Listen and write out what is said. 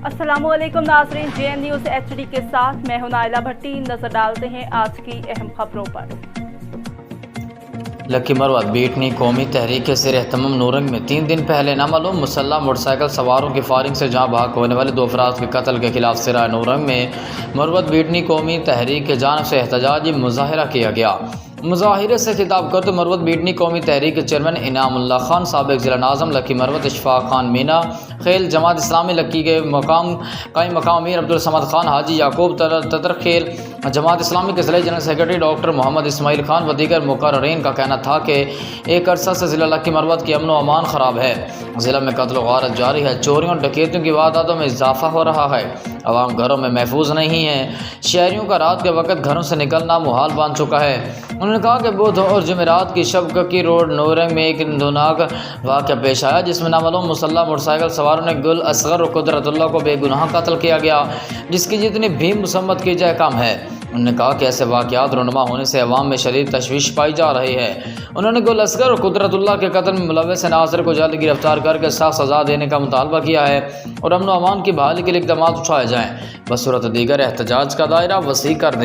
अस्सलामु अलैकुम नाज़रीन, JN न्यूज़ HD के साथ मैं हूं नाइला भट्टी। नजर डालते हैं आज की अहम खबरों पर। लकी मरवत बीटनी कौमी तहरीक के सिर एहतमाम नूरंग में 3 दिन पहले नामालूम मुसल्लह मोटरसाइकिल सवारों की फायरिंग से जहाँ भाग होने वाले 2 अफराद के कत्ल के खिलाफ सिरा नूरंग में मरवत बीटनी कौमी तहरीक के जानिब से एहतजाजी मुजाहिरा किया गया। मुजाहिरे से खिताब करते मरवत बीटनी कौमी तहरीक के चेयरमैन इनामुल्लाह खान, साबिक ज़िला नाज़म लकी मरवत इशफाक खान मीना खेल, जमात इस्लामी लकी के कायम मकाम अमीर अब्दुल समद खान, हाजी याकूब ततर खेल, जमात इस्लामी के ज़िला general secretary doctor Mohammad Ismail Khan व दीगर मुकर्ररीन का कहना था कि एक अरसा से ज़िला लकी मरवत की अमन व अमान ख़राब है। ज़िला में कत्ल व गारत जारी है, चोरियों और डकैतियों की वारदातों में इजाफा हो रहा है, आवाम घरों में महफूज नहीं है, शहरियों का रात के वक्त घरों से निकलना मुहाल बन चुका है। उन्होंने कहा कि बुध और जुमेरात की शब की रोड नूरंग में एक इंदोनाक वाक़या पेश आया, जिसमें नामालूम मुसल्लह मोटरसाइकिल सवारों ने गुल असगर और कुदरतुल्लाह को बेगुनाह कत्ल किया गया, जिसकी जितनी भी मुसम्मत की जाए कम है। उन्होंने कहा कि ऐसे वाक़यात रुनमा होने से अवाम में शदीद तशवीश पाई जा रही है। उन्होंने गुल असगर और कुदरतुल्लाह के कत्ल में मुलव्वस नाज़िर को जल्द गिरफ्तार करके सख्त सज़ा देने का मुतालबा किया है और अमन व अमान की बहाली के लिए इक़दाम उठाए जाएँ, बसूरत दीगर एहतजाज का दायरा वसी कर दें।